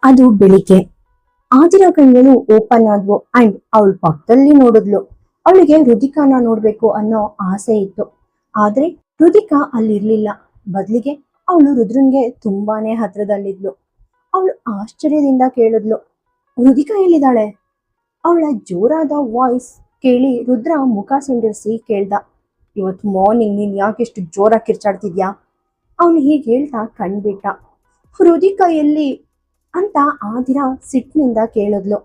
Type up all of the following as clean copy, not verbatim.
ಅದು ಬೆಳಿಗ್ಗೆ. ಆದಿರ ಕಣ್ಣುಗಳು ಓಪನ್ ಆದ್ವು ಅಂಡ್ ಅವಳ ಪಕ್ಕದಲ್ಲಿ ನೋಡಿದ್ಲು. ಅವಳಿಗೆ ರುದಿಕಾನ ನೋಡ್ಬೇಕು ಅನ್ನೋ ಆಸೆ ಇತ್ತು. ಆದ್ರೆ ರುದಿಕಾ ಅಲ್ಲಿರ್ಲಿಲ್ಲ. ಬದ್ಲಿಗೆ ಅವಳು ರುದ್ರನ್ಗೆ ತುಂಬಾನೇ ಹತ್ರದಲ್ಲಿದ್ಲು. ಅವಳು ಆಶ್ಚರ್ಯದಿಂದ ಕೇಳಿದ್ಲು, ರುದಿಕಾ ಎಲ್ಲಿದ್ದಾಳೆ? ಅವಳ ಜೋರಾದ ವಾಯ್ಸ್ ಕೇಳಿ ರುದ್ರ ಮುಖ ಸಿಂಡಿಸಿ ಕೇಳ್ದ, ಇವತ್ತು ಮಾರ್ನಿಂಗ್ ನೀನ್ ಯಾಕೆಷ್ಟು ಜೋರಾಗಿ ಕಿರ್ಚಾಡ್ತಿದ್ಯಾ? ಅವನು ಹೀಗೆ ಹೇಳ್ತಾ ಕಣ್ಬಿಟ್ಟ. ರುದಿಕಾ ಎಲ್ಲಿ ಅಂತ ಆದಿರ ಸಿಟ್ಟಿನಿಂದ ಕೇಳಿದ್ಲು.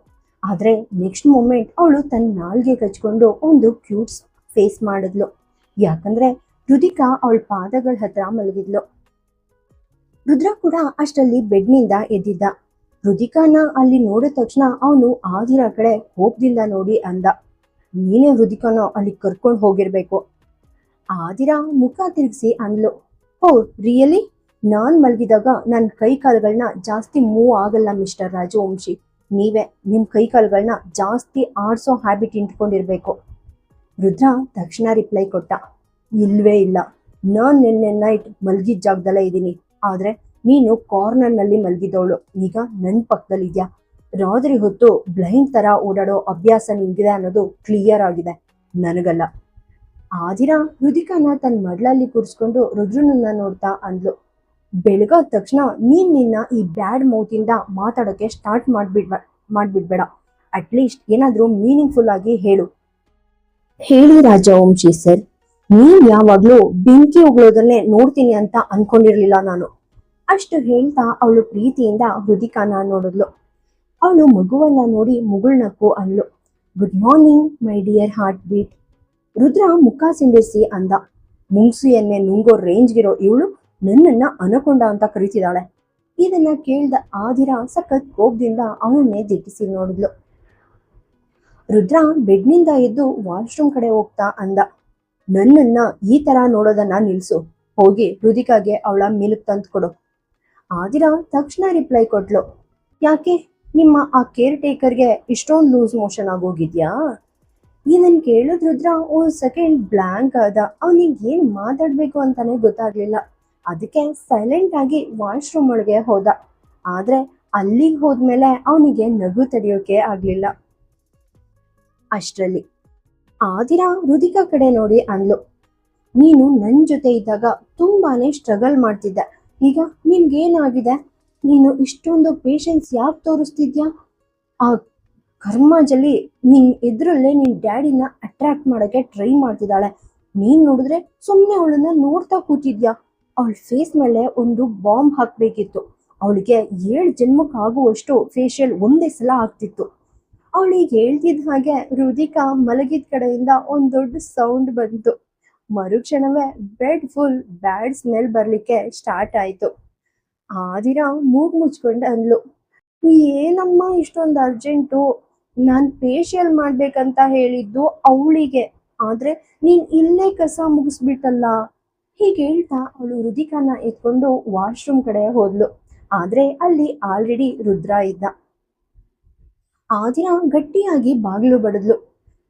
ಆದ್ರೆ ನೆಕ್ಸ್ಟ್ ಮೂಮೆಂಟ್ ಅವಳು ತನ್ನ ನಾಲ್ಗೆ ಕಚ್ಕೊಂಡು ಒಂದು ಕ್ಯೂಟ್ ಫೇಸ್ ಮಾಡಿದ್ಲು. ಯಾಕಂದ್ರೆ ರುದಿಕಾ ಅವಳ ಪಾದಗಳ ಹತ್ರ ಮಲಗಿದ್ಲು. ರುದ್ರ ಕೂಡ ಅಷ್ಟರಲ್ಲಿ ಬೆಡ್ನಿಂದ ಎದ್ದಿದ್ದ. ರುದಿಕಾನ ಅಲ್ಲಿ ನೋಡಿದ ತಕ್ಷಣ ಅವನು ಆದಿರ ಕಡೆ ಕೋಪದಿಂದ ನೋಡಿ ಅಂದ, ನೀನೇ ರುದಿಕಾನ ಅಲ್ಲಿ ಕರ್ಕೊಂಡು ಹೋಗಿರ್ಬೇಕು. ಆದಿರ ಮುಖ ತಿರುಗಿಸಿ ಅಂದ್ಲು, ಓ ರಿಯಲಿ? ನಾನ್ ಮಲಗಿದಾಗ ನನ್ನ ಕೈ ಕಾಲುಗಳನ್ನ ಜಾಸ್ತಿ ಮೂವ್ ಆಗಲ್ಲ ಮಿಸ್ಟರ್ ರಾಜವಂಶಿ. ನೀವೇ ನಿಮ್ ಕೈ ಕಾಲುಗಳನ್ನ ಜಾಸ್ತಿ ಆಡ್ಸೋ ಹ್ಯಾಬಿಟ್ ಇಟ್ಕೊಂಡಿರ್ಬೇಕು. ರುದ್ರ ತಕ್ಷಣ ರಿಪ್ಲೈ ಕೊಟ್ಟ, ಇಲ್ವೇ ಇಲ್ಲ, ನಾನ್ ನಿನ್ನೆ ನೈಟ್ ಮಲಗಿದ ಜಾಗದಲ್ಲೇ ಇದ್ದೀನಿ. ಆದ್ರೆ ನೀನು ಕಾರ್ನರ್ ನಲ್ಲಿ ಮಲಗಿದವಳು ಈಗ ನನ್ನ ಪಕ್ಕದಲ್ಲಿದ್ಯಾ. ರಾತ್ರಿ ಹೊತ್ತು ಬ್ಲೈಂಡ್ ತರ ಓಡಾಡೋ ಅಭ್ಯಾಸ ನಿಂಗಿದೆ ಅನ್ನೋದು ಕ್ಲಿಯರ್ ಆಗಿದೆ, ನನಗಲ್ಲ. ಆದಿರ ರುದಿಕಾನ ತನ್ನ ಮಡ್ಲಲ್ಲಿ ಕೂರಿಸ್ಕೊಂಡು ರುದ್ರನನ್ನ ನೋಡ್ತಾ ಅಂದ್ಲು, ಬೆಳಗಾದ ತಕ್ಷಣ ನೀನ್ ನಿನ್ನ ಈ ಬ್ಯಾಡ್ ಮೌತಿಂದ ಮಾತಾಡೋಕೆ ಸ್ಟಾರ್ಟ್ ಮಾಡ್ಬಿಡ್ಬೇಡ. ಅಟ್ಲೀಸ್ಟ್ ಏನಾದ್ರೂ ಮೀನಿಂಗ್ಫುಲ್ ಆಗಿ ಹೇಳು. ಹೇಳಿ ರಾಜವಂಶಿ ಸರ್, ನೀವ್ ಯಾವಾಗ್ಲೂ ಬೆಂಕಿ ಉಗುಳೋದನ್ನೇ ನೋಡ್ತೀನಿ ಅಂತ ಅನ್ಕೊಂಡಿರ್ಲಿಲ್ಲ ನಾನು. ಅಷ್ಟು ಹೇಳ್ತಾ ಅವಳು ಪ್ರೀತಿಯಿಂದ ರುದಿಕಾನ ನೋಡಿದ್ಲು. ಅವಳು ಮಗುವನ್ನ ನೋಡಿ ಮುಗುಳ್ನಕ್ಕು ಅಂದ್ಲು, good morning my dear heart beat. Rudra ಮುಖ ಸಿಂಡಿಸಿ ಅಂದ, ಮುಂಗ್ಸಿಯನ್ನೇ ನುಂಗೋ ರೇಂಜ್ಗಿರೋ ಇವಳು ನನ್ನನ್ನ ಅನಕೊಂಡ ಅಂತ ಕರೀತಿದ್ದಾಳೆ. ಇದನ್ನ ಕೇಳ್ದ ಆದಿರ ಸಖತ್ ಕೋಪದಿಂದ ಅವನನ್ನೇ ದಿಟ್ಟಿಸಿ ನೋಡಿದ್ಲು. ರುದ್ರ ಬೆಡ್ನಿಂದ ಎದ್ದು ವಾಶ್ರೂಮ್ ಕಡೆ ಹೋಗ್ತಾ ಅಂದ, ನನ್ನನ್ನ ಈ ತರ ನೋಡೋದನ್ನ ನಿಲ್ಸು. ಹೋಗಿ ರುದಿಕಾಗೆ ಅವಳ ಮಿಲ್ಕ್ ತಂದು ಕೊಡು. ಆದಿರ ತಕ್ಷಣ ರಿಪ್ಲೈ ಕೊಟ್ಲು, ಯಾಕೆ ನಿಮ್ಮ ಆ ಕೇರ್ ಟೇಕರ್ಗೆ ಇಷ್ಟೊಂದು ಲೂಸ್ ಮೋಷನ್ ಆಗೋಗಿದ್ಯಾ? ಇದನ್ ಕೇಳಿದ್ ರುದ್ರ ಒಂದ್ ಸೆಕೆಂಡ್ ಬ್ಲಾಂಕ್ ಆದ. ಅವನಿಗೆ ಏನ್ ಮಾತಾಡ್ಬೇಕು ಅಂತಾನೆ ಗೊತ್ತಾಗ್ಲಿಲ್ಲ. ಅದಕ್ಕೆ ಸೈಲೆಂಟ್ ಆಗಿ ವಾಶ್ರೂಮ್ ಒಳಗೆ ಹೋದ. ಆದ್ರೆ ಅಲ್ಲಿಗೆ ಹೋದ್ಮೇಲೆ ಅವನಿಗೆ ನಗು ತಡೆಯೋಕೆ ಆಗ್ಲಿಲ್ಲ. ಅಷ್ಟರಲ್ಲಿ ಆದಿರ ರುದಿಕಾ ಕಡೆ ನೋಡಿ ಅಂದ್ಲು, ನೀನು ನನ್ ಜೊತೆ ಇದ್ದಾಗ ತುಂಬಾನೇ ಸ್ಟ್ರಗಲ್ ಮಾಡ್ತಿದ್ದೆ. ಈಗ ನಿನ್ಗೇನಾಗಿದೆ? ನೀನು ಇಷ್ಟೊಂದು ಪೇಷನ್ಸ್ ಯಾಕೆ ತೋರಿಸ್ತಿದ್ಯಾ? ಆ ಕರ್ಮಾಜಲಿ ನಿನ್ ಎದುರಲ್ಲೇ ನಿನ್ ಡ್ಯಾಡಿನ ಅಟ್ರಾಕ್ಟ್ ಮಾಡಕ್ಕೆ ಟ್ರೈ ಮಾಡ್ತಿದ್ದಾಳೆ. ನೀನ್ ನೋಡಿದ್ರೆ ಸುಮ್ಮನೆ ಅವಳನ್ನ ನೋಡ್ತಾ ಕೂತಿದ್ಯಾ? ಅವಳ ಫೇಸ್ ಮೇಲೆ ಒಂದು ಬಾಂಬ್ ಹಾಕ್ಬೇಕಿತ್ತು. ಅವಳಿಗೆ 7 ಜನ್ಮಕ್ಕೆ ಆಗುವಷ್ಟು ಫೇಶಿಯಲ್ ಒಂದೇ ಸಲ ಆಗ್ತಿತ್ತು. ಅವಳಿಗೆ ಹೇಳ್ತಿದ್ದ ಹಾಗೆ ರುದಿಕಾ ಮಲಗಿದ ಕಡೆಯಿಂದ ಒಂದ್ ದೊಡ್ಡ ಸೌಂಡ್ ಬಂತು. ಮರುಕ್ಷಣವೇ ಬೆಡ್ ಫುಲ್ ಬ್ಯಾಡ್ ಸ್ಮೆಲ್ ಬರ್ಲಿಕ್ಕೆ ಸ್ಟಾರ್ಟ್ ಆಯ್ತು. ಆದಿರ ಮೂಗ್ ಮುಚ್ಕೊಂಡು ಅಂದ್ಲು, ಏನಮ್ಮ ಇಷ್ಟೊಂದು ಅರ್ಜೆಂಟು? ನಾನ್ ಫೇಶಿಯಲ್ ಮಾಡ್ಬೇಕಂತ ಹೇಳಿದ್ದು ಅವಳಿಗೆ, ಆದ್ರೆ ನೀನ್ ಇಲ್ಲೇ ಕಸ ಮುಗಿಸ್ಬಿಟ್ಟಲ್ಲ. ಹೀಗೆ ಹೇಳ್ತಾ ಅವಳು ರುದಿಕಾನ ಎತ್ಕೊಂಡು ವಾಶ್ರೂಮ್ ಕಡೆ ಹೋದ್ಲು. ಆದ್ರೆ ಅಲ್ಲಿ ಆಲ್ರೆಡಿ ರುದ್ರ ಇದ್ದ. ಆದಿರ ಗಟ್ಟಿಯಾಗಿ ಬಾಗಿಲು ಬಡಿದ್ಲು,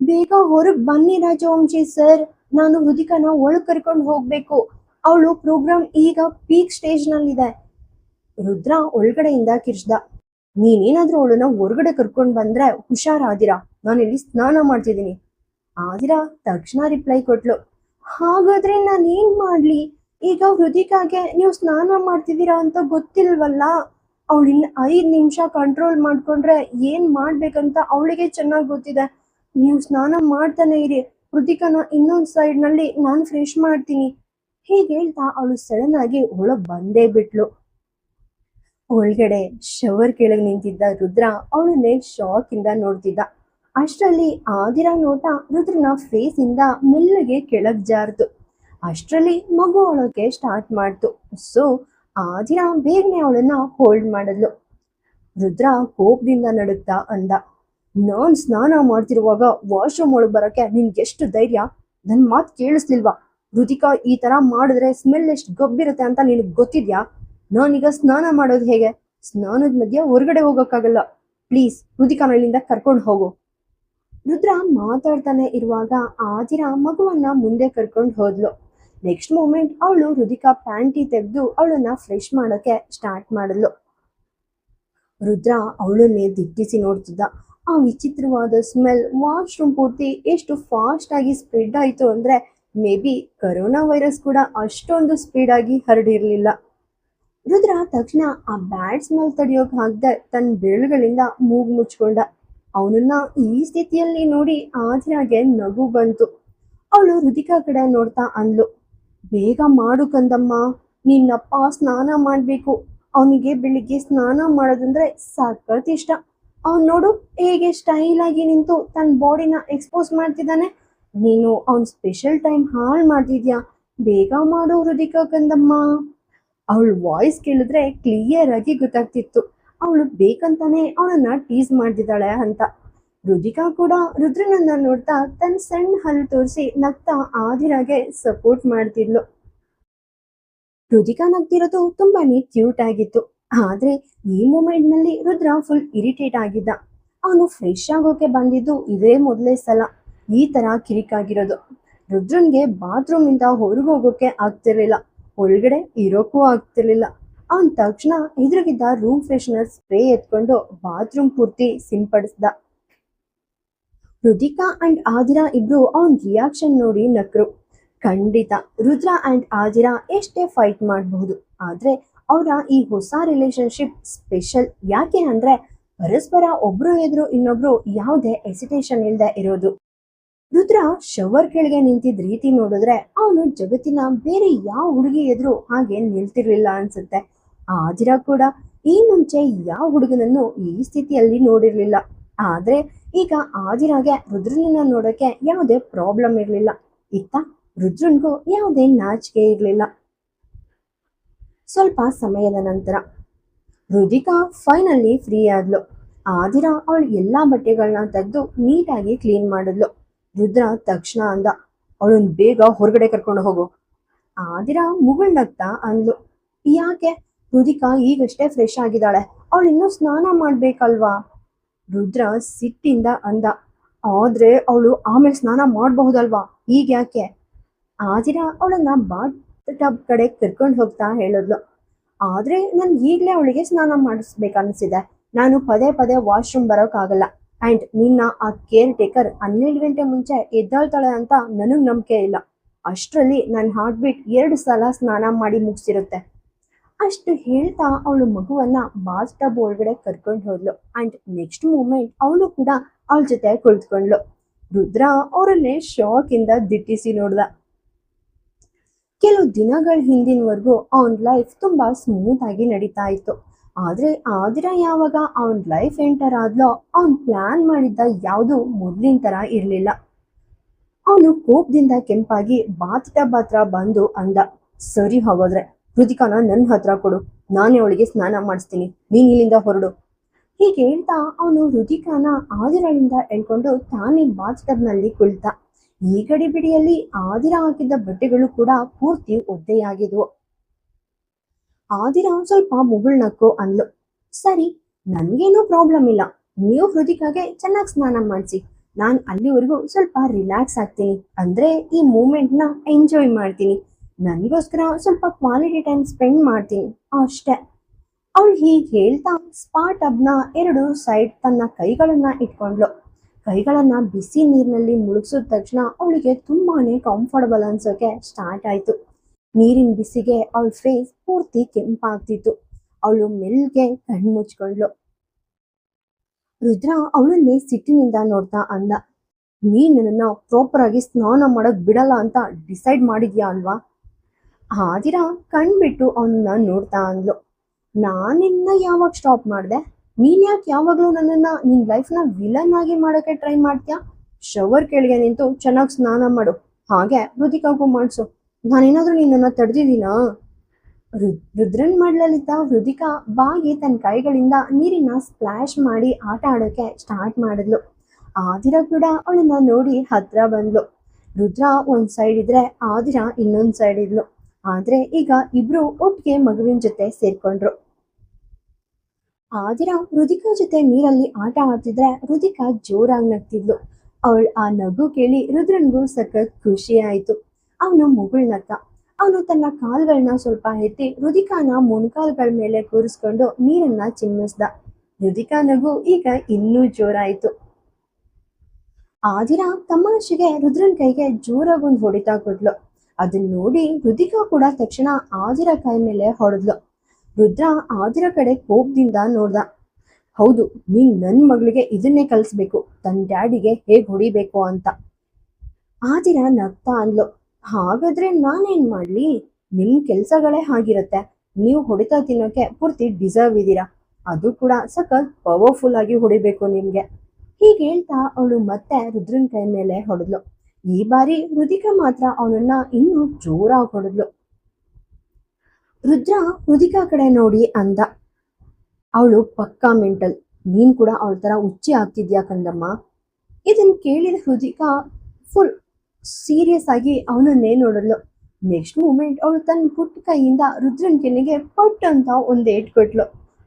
ಬೇಗ ಹೊರಗ್ ಬನ್ನಿ ರಾಜವಂಶಿ ಸರ್, ನಾನು ರುದಿಕಾನ ಒಳಗ್ ಕರ್ಕೊಂಡು ಹೋಗ್ಬೇಕು. ಅವಳು ಪ್ರೋಗ್ರಾಮ್ ಈಗ ಪೀಕ್ ಸ್ಟೇಜ್ ನಲ್ಲಿದೆ. ರುದ್ರ ಒಳಗಡೆಯಿಂದ ಕಿರ್ಚ್ದ, ನೀನೇನಾದ್ರೂ ಅವಳನ್ನ ಹೊರಗಡೆ ಕರ್ಕೊಂಡ್ ಬಂದ್ರೆ ಹುಷಾರಾದಿರಾ, ನಾನಿಲ್ಲಿ ಸ್ನಾನ ಮಾಡ್ತಿದ್ದೀನಿ. ಆದಿರ ತಕ್ಷಣ ರಿಪ್ಲೈ ಕೊಟ್ಲು, ಹಾಗಾದ್ರೆ ನಾನು ಏನ್ ಮಾಡ್ಲಿ? ಈಗ ರುದಿಕಾಗೆ ನೀವು ಸ್ನಾನ ಮಾಡ್ತಿದ್ದೀರಾ ಅಂತ ಗೊತ್ತಿಲ್ವಲ್ಲ. ಅವಳಿನ್ನ 5 ನಿಮಿಷ ಕಂಟ್ರೋಲ್ ಮಾಡ್ಕೊಂಡ್ರೆ ಏನ್ ಮಾಡ್ಬೇಕಂತ ಅವಳಿಗೆ ಚೆನ್ನಾಗಿ ಗೊತ್ತಿದೆ. ನೀವು ಸ್ನಾನ ಮಾಡ್ತಾನೆ ಇರಿ, ರುದಿಕಾನ ಇನ್ನೊಂದ್ ಸೈಡ್ ನಲ್ಲಿ ನಾನು ಫ್ರೆಶ್ ಮಾಡ್ತೀನಿ. ಹೀಗೆ ಹೇಳ್ತಾ ಅವಳು ಸಡನ್ ಆಗಿ ಒಳಗ್ ಬಂದೇ ಬಿಟ್ಲು. ಒಳಗಡೆ ಶವರ್ ಕೆಳಗೆ ನಿಂತಿದ್ದ ರುದ್ರ ಅವಳನ್ನೇ ಶಾಕ್ ಇಂದ ನೋಡ್ತಿದ್ದ. ಅಷ್ಟರಲ್ಲಿ ಆದಿರ ನೋಟ ರುದ್ರನ ಫೇಸ್ ಇಂದ ಮೆಲ್ಲಗೆ ಕೆಳಗ್ ಜಾರ್ತು. ಅಷ್ಟರಲ್ಲಿ ಮಗು ಅಳೋಕೆ ಸ್ಟಾರ್ಟ್ ಮಾಡ್ತು. ಸೊ ಆದಿರ ಬೇಗನೆ ಅವಳನ್ನ ಹೋಲ್ಡ್ ಮಾಡಿದ್ಲು. ರುದ್ರ ಕೋಪದಿಂದ ನಡುತ್ತಾ ಅಂದ, ನಾನ್ ಸ್ನಾನ ಮಾಡ್ತಿರುವಾಗ ವಾಶ್ರೂಮ್ ಒಳಗ್ ಬರಕ್ಕೆ ನಿನ್ಗೆಷ್ಟು ಧೈರ್ಯ? ನನ್ ಮಾತ್ ಕೇಳಿಸ್ಲಿಲ್ವಾ? ರುದಿಕಾ ಈ ತರ ಮಾಡಿದ್ರೆ ಸ್ಮೆಲ್ ಎಷ್ಟು ಗಬ್ಬಿರುತ್ತೆ ಅಂತ ನಿನಗ್ ಗೊತ್ತಿದ್ಯಾ? ನಾನೀಗ ಸ್ನಾನ ಮಾಡೋದು ಹೇಗೆ? ಸ್ನಾನದ ಮಧ್ಯೆ ಹೊರಗಡೆ ಹೋಗಕ್ಕಾಗಲ್ಲ. ಪ್ಲೀಸ್ ರುದಿಕಾನ ಇಲ್ಲಿಂದ ಕರ್ಕೊಂಡು ಹೋಗು. ರುದ್ರ ಮಾತಾಡ್ತಾನೆ ಇರುವಾಗ ಆದಿರ ಮಗುವನ್ನ ಮುಂದೆ ಕರ್ಕೊಂಡು ಹೋದ್ಲು. ನೆಕ್ಸ್ಟ್ ಮೂಮೆಂಟ್ ಅವಳು ರುದಿಕಾ ಪ್ಯಾಂಟಿ ತೆಗೆದು ಅವಳನ್ನ ಫ್ರೆಶ್ ಮಾಡೋಕೆ ಸ್ಟಾರ್ಟ್ ಮಾಡಿದ್ಲು. ರುದ್ರ ಅವಳನ್ನೇ ದಿಟ್ಟಿಸಿ ನೋಡ್ತಿದ್ದ. ಆ ವಿಚಿತ್ರವಾದ ಸ್ಮೆಲ್ ವಾಶ್ರೂಮ್ ಪೂರ್ತಿ ಎಷ್ಟು ಫಾಸ್ಟ್ ಆಗಿ ಸ್ಪ್ರೆಡ್ ಆಯ್ತು ಅಂದ್ರೆ ಮೇ ಬಿ ಕರೋನಾ ವೈರಸ್ ಕೂಡ ಅಷ್ಟೊಂದು ಸ್ಪೀಡ್ ಆಗಿ ಹರಡಿರ್ಲಿಲ್ಲ. ರುದ್ರ ತಕ್ಷಣ ಆ ಬ್ಯಾಡ್ ಸ್ಮೆಲ್ ತಡೆಯೋಕ್ ಆಗದೆ ತನ್ನ ಬೆರಳುಗಳಿಂದ ಮೂಗ್ ಮುಚ್ಕೊಂಡ. ಅವನನ್ನ ಈ ಸ್ಥಿತಿಯಲ್ಲಿ ನೋಡಿ ಆದ್ರಾಗೆ ನಗು ಬಂತು. ಅವಳು ರುದಿಕಾ ಕಡೆ ನೋಡ್ತಾ ಅಂದ್ಲು, ಬೇಗ ಮಾಡು ಕಂದಮ್ಮ, ನಿನ್ನಪ್ಪ ಸ್ನಾನ ಮಾಡ್ಬೇಕು. ಅವನಿಗೆ ಬೆಳಿಗ್ಗೆ ಸ್ನಾನ ಮಾಡೋದಂದ್ರೆ ಸಖತ್ ಇಷ್ಟ. ಅವ್ನ್ ನೋಡು ಹೇಗೆ ಸ್ಟೈಲ್ ಆಗಿ ನಿಂತು ತನ್ನ ಬಾಡಿನ ಎಕ್ಸ್ಪೋಸ್ ಮಾಡ್ತಿದ್ದಾನೆ. ನೀನು ಅವನ್ ಸ್ಪೆಷಲ್ ಟೈಮ್ ಹಾಳು ಮಾಡ್ತಿದ್ಯಾ. ಬೇಗ ಮಾಡು ರುದಿಕಾ ಕಂದಮ್ಮ. ಅವಳ ವಾಯ್ಸ್ ಕೇಳಿದ್ರೆ ಕ್ಲಿಯರ್ ಆಗಿ ಗೊತ್ತಾಗ್ತಿತ್ತು ಅವಳು ಬೇಕಂತಾನೆ ಅವನನ್ನ ಟೀಸ್ ಮಾಡ್ತಿದ್ದಾಳೆ ಅಂತ. ರುದಿಕಾ ಕೂಡ ರುದ್ರನನ್ನ ನೋಡ್ತಾ ತನ್ನ ಸಣ್ಣ ಹಲ್ಲು ತೋರಿಸಿ ನಗ್ತಾ ಆದಿರಾಗೆ ಸಪೋರ್ಟ್ ಮಾಡ್ತಿದ್ಲು. ರುದಿಕಾ ನಗ್ತಿರೋದು ತುಂಬಾನೇ ಕ್ಯೂಟ್ ಆಗಿತ್ತು. ಆದ್ರೆ ಈ ಮೂಮೆಂಟ್ ನಲ್ಲಿ ರುದ್ರ ಫುಲ್ ಇರಿಟೇಟ್ ಆಗಿದ್ದ. ಅವನು ಫ್ರೆಶ್ ಆಗೋಕೆ ಬಂದಿದ್ದು ಇದೇ ಮೊದಲೇ ಸಲ ಈ ತರ ಕಿರಿಕಾಗಿರೋದು. ರುದ್ರನ್ಗೆ ಬಾತ್ರೂಮ್ ಇಂದ ಹೊರಗೆ ಹೋಗೋಕೆ ಆಗ್ತಿರ್ಲಿಲ್ಲ, ಒಳಗಡೆ ಇರೋಕ್ಕೂ ಆಗ್ತಿರ್ಲಿಲ್ಲ. ಅವನ್ ತಕ್ಷಣ ಎದುರಿಗಿದ್ದ ರೂಮ್ ಫ್ರೆಶ್ನರ್ ಸ್ಪ್ರೇ ಎತ್ಕೊಂಡು ಬಾತ್ರೂಮ್ ಪೂರ್ತಿ ಸಿಂಪಡಿಸ್ದ. ರುದಿಕಾ ಅಂಡ್ ಆದಿರಾ ಇಬ್ರು ಅವನ್ ರಿಯಾಕ್ಷನ್ ನೋಡಿ ನಕ್ರು. ಖಂಡಿತ ರುದ್ರ ಅಂಡ್ ಆದಿರಾ ಎಷ್ಟೇ ಫೈಟ್ ಮಾಡಬಹುದು, ಆದ್ರೆ ಅವರ ಈ ಹೊಸ ರಿಲೇಶನ್ಶಿಪ್ ಸ್ಪೆಷಲ್. ಯಾಕೆ ಅಂದ್ರೆ ಪರಸ್ಪರ ಒಬ್ರು ಎದುರು ಇನ್ನೊಬ್ರು ಯಾವುದೇ ಎಸಿಟೇಷನ್ ಇಲ್ಲದೆ ಇರೋದು. ರುದ್ರ ಶವರ್ ಕೆಳಗೆ ನಿಂತಿದ್ದ ರೀತಿ ನೋಡಿದ್ರೆ ಅವನು ಜಗತ್ತಿನ ಬೇರೆ ಯಾವ ಹುಡುಗಿ ಎದುರು ಹಾಗೆ ನಿಲ್ತಿರ್ಲಿಲ್ಲ ಅನ್ಸುತ್ತೆ. ಆದಿರಾ ಕೂಡ ಈ ಮುಂಚೆ ಯಾವ ಹುಡುಗನನ್ನು ಈ ಸ್ಥಿತಿಯಲ್ಲಿ ನೋಡಿರ್ಲಿಲ್ಲ. ಆದ್ರೆ ಈಗ ಆದಿರಾಗೆ ರುದ್ರನನ್ನ ನೋಡೋಕೆ ಯಾವುದೇ ಪ್ರಾಬ್ಲಮ್ ಇರ್ಲಿಲ್ಲ. ಇತ್ತ ರುದ್ರನ್ಗೂ ಯಾವುದೇ ನಾಚಿಕೆ ಇರ್ಲಿಲ್ಲ. ಸ್ವಲ್ಪ ಸಮಯದ ನಂತರ ರುದಿಕಾ ಫೈನಲಿ ಫ್ರೀ ಆದ್ಲು. ಆದಿರಾ ಅವಳು ಎಲ್ಲಾ ಬಟ್ಟೆಗಳನ್ನ ತೆಗೆದು ನೀಟಾಗಿ ಕ್ಲೀನ್ ಮಾಡಿದ್ಲು. ರುದ್ರ ತಕ್ಷಣ ಅಂದ, ಅವಳನ್ ಬೇಗ ಹೊರಗಡೆ ಕರ್ಕೊಂಡು ಹೋಗು. ಆದಿರಾ ಮುಗುಳ್ನಗ್ತಾ ಅಂದ್ಲು, ಯಾಕೆ? ರುದಿಕಾ ಈಗಷ್ಟೇ ಫ್ರೆಶ್ ಆಗಿದ್ದಾಳೆ, ಅವಳು ಇನ್ನೂ ಸ್ನಾನ ಮಾಡ್ಬೇಕಲ್ವಾ? ರುದ್ರ ಸಿಟ್ಟಿಂದ ಅಂದ, ಆದ್ರೆ ಅವಳು ಆಮೇಲೆ ಸ್ನಾನ ಮಾಡಬಹುದಲ್ವಾ, ಈಗ ಯಾಕೆ? ಆದಿರಾ ಅವಳನ್ನ ಬಾತ್ ಟಬ್ ಕಡೆ ಕರ್ಕೊಂಡು ಹೋಗ್ತಾ ಹೇಳಿದ್ಲು, ಆದ್ರೆ ನನ್ ಈಗ್ಲೇ ಅವಳಿಗೆ ಸ್ನಾನ ಮಾಡಿಸ್ಬೇಕನ್ಸಿದೆ. ನಾನು ಪದೇ ಪದೇ ವಾಶ್ರೂಮ್ ಬರೋಕ್ಕಾಗಲ್ಲ. ಅಂಡ್ ನಿನ್ನ ಆ ಕೇರ್ ಟೇಕರ್ 12 ಗಂಟೆ ಮುಂಚೆ ಎದ್ದಾಳ್ತಾಳೆ ಅಂತ ನನಗ್ ನಂಬಿಕೆ ಇಲ್ಲ. ಅಷ್ಟರಲ್ಲಿ ನನ್ನ ಹಾರ್ಟ್ ಬೀಟ್ 2 ಸಲ ಸ್ನಾನ ಮಾಡಿ ಮುಗಿಸಿರುತ್ತೆ. ಅಷ್ಟು ಹೇಳ್ತಾ ಅವಳು ಮಗುವನ್ನ ಬಾತ್ ಟಬ್ ಒಳಗಡೆ ಕರ್ಕೊಂಡು ಹೋದ್ಲು. ಅಂಡ್ ನೆಕ್ಸ್ಟ್ ಮೂಮೆಂಟ್ ಅವಳು ಕೂಡ ಅವಳ ಜೊತೆ ಕುಳಿತುಕೊಂಡ್ಲು. ರುದ್ರ ಅವರನ್ನೇ ಶಾಕ್ ಇಂದ ದಿಟ್ಟಿಸಿ ನೋಡ್ದ. ಕೆಲವು ದಿನಗಳ ಹಿಂದಿನವರೆಗೂ ಅವನ್ ಲೈಫ್ ತುಂಬಾ ಸ್ಮೂತ್ ಆಗಿ ನಡೀತಾ ಇತ್ತು. ಆದ್ರೆ ಆದಿರಾ ಯಾವಾಗ ಅವನ್ ಲೈಫ್ ಎಂಟರ್ ಆದ್ಲೋ ಅವನ್ ಪ್ಲಾನ್ ಮಾಡಿದ್ದ ಯಾವುದು ಮೊದ್ಲಿನ ತರ ಇರ್ಲಿಲ್ಲ. ಅವನು ಕೋಪದಿಂದ ಕೆಂಪಾಗಿ ಬಾತ್ ಟಬ್ ಹತ್ರ ಬಂದು ಅಂದ, ಸರಿ ಹಾಗಾದ್ರೆ ರುದಿಕಾನ ನನ್ನ ಹತ್ರ ಕೊಡು, ನಾನೇ ಅವಳಿಗೆ ಸ್ನಾನ ಮಾಡಿಸ್ತೀನಿ, ನೀನ್ ಇಲ್ಲಿಂದ ಹೊರಡು. ಹೀಗೆ ಹೇಳ್ತಾ ಅವನು ರುದಿಕಾನ ಆದಿರಾಳಿಂದ ಎಳ್ಕೊಂಡು ತಾನೇ ಬಾತ್ ಟಬ್ ನಲ್ಲಿ ಕುಳಿತ. ಈ ಗಡಿಬಿಡಿಯಲ್ಲಿ ಆದಿರಾ ಹಾಕಿದ್ದ ಬಟ್ಟೆಗಳು ಕೂಡ ಪೂರ್ತಿ ಒದ್ದೆಯಾಗಿದ್ವು. ಆದಿರಾ ಸ್ವಲ್ಪ ಮುಗುಳ್ನಕ್ಕು ಅಂದ್ಲು, ಸರಿ, ನನ್ಗೇನೂ ಪ್ರಾಬ್ಲಮ್ ಇಲ್ಲ, ನೀವು ಹೃದಿಕಾಗೆ ಚೆನ್ನಾಗಿ ಸ್ನಾನ ಮಾಡಿಸಿ, ನಾನ್ ಅಲ್ಲಿವರೆಗೂ ಸ್ವಲ್ಪ ರಿಲ್ಯಾಕ್ಸ್ ಆಗ್ತೀನಿ, ಅಂದ್ರೆ ಈ ಮೂಮೆಂಟ್ ನ ಎಂಜಾಯ್ ಮಾಡ್ತೀನಿ, ನನಗೋಸ್ಕರ ಸ್ವಲ್ಪ ಕ್ವಾಲಿಟಿ ಟೈಮ್ ಸ್ಪೆಂಡ್ ಮಾಡ್ತೀನಿ ಅಷ್ಟೇ. ಅವಳು ಹೀಗೆ ಹೇಳ್ತಾ ಸ್ಪಾ ಟಬ್ನ 2 ಸೈಡ್ ತನ್ನ ಕೈಗಳನ್ನ ಇಟ್ಕೊಂಡ್ಲು. ಕೈಗಳನ್ನ ಬಿಸಿ ನೀರಿನಲ್ಲಿ ಮುಳುಗಿಸಿದ ತಕ್ಷಣ ಅವಳಿಗೆ ತುಂಬಾನೇ ಕಂಫರ್ಟಬಲ್ ಅನ್ಸೋಕೆ ಸ್ಟಾರ್ಟ್ ಆಯ್ತು. ನೀರಿನ ಬಿಸಿಗೆ ಅವಳ ಫೇಸ್ ಪೂರ್ತಿ ಕೆಂಪಾಗ್ತಿತ್ತು. ಅವಳು ಮೆಲ್ಗೆ ಕಣ್ಣು ಮುಚ್ಕೊಂಡ್ಲು. ರುದ್ರ ಅವಳನ್ನೇ ಸಿಟ್ಟಿನಿಂದ ನೋಡ್ತಾ ಅಂದ, ನೀನ್ ನನ್ನನ್ನ ಪ್ರಾಪರ್ ಆಗಿ ಸ್ನಾನ ಮಾಡಕ್ ಬಿಡಲ್ಲ ಅಂತ ಡಿಸೈಡ್ ಮಾಡಿದ್ಯಾ ಅಲ್ವಾ? ಆದಿರಾ ಕಣ್ಬಿಟ್ಟು ಅವನನ್ನ ನೋಡ್ತಾ ಅಂದ್ಲು, ನಾನಿನ್ನ ಯಾವಾಗ ಸ್ಟಾಪ್ ಮಾಡ್ದೆ? ನೀನ್ ಯಾಕೆ ಯಾವಾಗ್ಲೂ ನನ್ನನ್ನ ನಿನ್ ಲೈಫ್ನ ವಿಲನ್ ಆಗಿ ಮಾಡೋಕೆ ಟ್ರೈ ಮಾಡ್ತೀಯಾ? ಶವರ್ ಕೆಳಗೆ ನಿಂತು ಚೆನ್ನಾಗಿ ಸ್ನಾನ ಮಾಡು, ಹಾಗೆ ರುದಿಕಾಗೂ ಮಾಡಿಸು. ನಾನೇನಾದ್ರೂ ನಿನ್ನನ್ನ ತಡೆದಿದ್ದೀನಾ? ರುದ್ರನ್ ಮಾಡ್ಲಲ್ಲಿದ್ದ ರುದಿಕಾ ಬಾಗಿ ತನ್ನ ಕೈಗಳಿಂದ ನೀರಿನ ಸ್ಪ್ಲಾಶ್ ಮಾಡಿ ಆಟ ಆಡೋಕೆ ಸ್ಟಾರ್ಟ್ ಮಾಡಿದ್ಲು. ಆದಿರಾ ಕೂಡ ಅವಳನ್ನ ನೋಡಿ ಹತ್ರ ಬಂದ್ಲು. ರುದ್ರ ಒಂದ್ ಸೈಡ್ ಇದ್ರೆ ಆದಿರಾ ಇನ್ನೊಂದ್ ಸೈಡ್ ಇದ್ಲು. ಆದ್ರೆ ಈಗ ಇಬ್ರು ಒಟ್ಟಿಗೆ ಮಗುವಿನ ಜೊತೆ ಸೇರ್ಕೊಂಡ್ರು. ಆದಿರಾ ರುದಿಕಾ ಜೊತೆ ನೀರಲ್ಲಿ ಆಟ ಆಡ್ತಿದ್ರೆ ರುದಿಕಾ ಜೋರಾಗಿ ನಗ್ತಿದ್ಲು. ಅವಳು ಆ ನಗು ಕೇಳಿ ರುದ್ರನ್ಗೂ ಸಖತ್ ಖುಷಿ ಆಯ್ತು. ಅವನು ಮುಗುಳ್ನಕ್ಕ. ಅವನು ತನ್ನ ಕಾಲ್ಗಳನ್ನ ಸ್ವಲ್ಪ ಎತ್ತಿ ರುದಿಕಾನ ಮೊಣಕಾಲ್ಗಳ ಮೇಲೆ ಕೂರಿಸ್ಕೊಂಡು ನೀರನ್ನ ಚಿಮ್ಮಿಸ್ದ. ರುದಿಕಾ ನಗು ಈಗ ಇನ್ನೂ ಜೋರಾಯ್ತು. ಆದಿರಾ ತಮಾಷೆಗೆ ರುದ್ರನ್ ಕೈಗೆ ಜೋರಾಗೊಂದು ಹೊಡಿತಾ ಕೊಟ್ಲು. ಅದನ್ನ ನೋಡಿ ರುದಿಕಾ ಕೂಡ ತಕ್ಷಣ ಆದಿರಾ ಕೈ ಮೇಲೆ ಹೊಡೆದ್ಲು. ರುದ್ರ ಆದಿರಾ ಕಡೆ ಕೋಪದಿಂದ ನೋಡ್ದ. ಹೌದು, ನೀನ್ ನನ್ ಮಗಳಿಗೆ ಇದನ್ನೇ ಕಲಿಸ್ಬೇಕು, ತನ್ನ ಡ್ಯಾಡಿಗೆ ಹೇಗ್ ಹೊಡಿಬೇಕು ಅಂತ. ಆದಿರಾ ನಗ್ತಾ ಅಂದ್ಲು. ಹಾಗಾದ್ರೆ ನಾನೇನ್ ಮಾಡ್ಲಿ? ನಿಮ್ ಕೆಲ್ಸಗಳೇ ಹಾಗಿರತ್ತೆ. ನೀವು ಹೊಡಿತಾ ತಿನ್ನೋಕೆ ಪೂರ್ತಿ ಡಿಸರ್ವ್ ಇದೀರಾ. ಅದು ಕೂಡ ಸಖತ್ ಪವರ್ಫುಲ್ ಆಗಿ ಹೊಡಿಬೇಕು ನಿಮ್ಗೆ. ಹೀಗೆ ಹೇಳ್ತಾ ಅವಳು ಮತ್ತೆ ರುದ್ರನ್ ಕೈ ಮೇಲೆ ಹೊಡೆದ್ಲು. ಈ ಬಾರಿ ರುದಿಕಾ ಮಾತ್ರ ಅವನನ್ನ ಇನ್ನೂ ಜೋರಾಗಿ ಹೊಡೆದ್ಲು. ರುದ್ರ ರುದಿಕಾ ಕಡೆ ನೋಡಿ ಅಂದ. ಅವಳು ಪಕ್ಕಾ ಮೆಂಟಲ್. ನೀನ್ ಕೂಡ ಅವಳ ತರ ಹುಚ್ಚಿ ಆಗ್ತಿದ್ಯಾ ಕಂದಮ್ಮ. ಇದನ್ ಕೇಳಿದ ರುದಿಕಾ ಫುಲ್ ಸೀರಿಯಸ್ ಆಗಿ ಅವನನ್ನೇ ನೋಡಲು. ನೆಕ್ಸ್ಟ್ ಮೂಮೆಂಟ್ ಅವಳು ತನ್ನ ಪುಟ್ಟ ಕೈಯಿಂದ ರುದ್ರನ್ ಕೆನ್ನೆಗೆ ಪಟ್ ಅಂತ ಒಂದ್ ಏಟ್ ಕೊಟ್ಲು.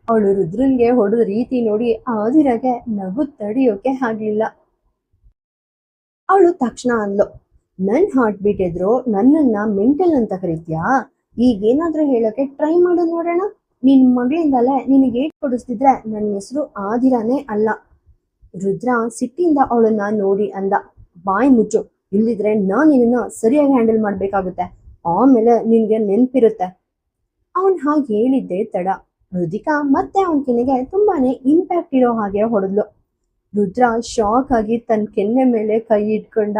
ಅವಳು ರುದ್ರನ್ಗೆ ಹೊಡೆದ ರೀತಿ ನೋಡಿ ಆದಿರಾಗೆ ನಗು ತಡಿಯೋಕೆ ಆಗ್ಲಿಲ್ಲ. ಅವಳು ತಕ್ಷಣ ಅಂದ್ಲು, ನನ್ ಹಾರ್ಟ್ ಬೀಟ್ ಎದ್ರು ನನ್ನನ್ನ ಮೆಂಟಲ್ ಅಂತ ಕರೀತ್ಯಾ? ಈಗೇನಾದ್ರೂ ಹೇಳೋಕೆ ಟ್ರೈ ಮಾಡು ನೋಡೋಣ. ನಿನ್ ಮಗಳಿಂದಲೇ ನಿನಗೆ ಏಟ್ ಕೊಡಿಸ್ತಿದ್ರೆ ನನ್ನ ಹೆಸರು ಆದಿರಾನೇ ಅಲ್ಲ. ರುದ್ರ ಸಿಟ್ಟಿಂದ ಅವಳನ್ನ ನೋಡಿ ಅಂದ. ಬಾಯಿ ಮುಚ್ಚು, ಇಲ್ದಿದ್ರೆ ನಾನ್ ನಿನ್ನ ಸರಿಯಾಗಿ ಹ್ಯಾಂಡಲ್ ಮಾಡ್ಬೇಕಾಗುತ್ತೆ. ಆಮೇಲೆ ನಿನ್ಗೆ ನೆನ್ಪಿರುತ್ತೆ. ಅವನ್ ಹಾಗೆ ಹೇಳಿದ್ದೆ ತಡ. ರುದಿಕಾ ಮತ್ತೆ ಅವನ ಕೆನ್ನೆಗೆ ತುಂಬಾನೇ ಇಂಪ್ಯಾಕ್ಟ್ ಇರೋ ಹಾಗೆ ಹೊಡೆದ್ಲು. ರುದ್ರ ಶಾಕ್ ಆಗಿ ತನ್ನ ಕೆನ್ನೆ ಮೇಲೆ ಕೈ ಇಟ್ಕೊಂಡ.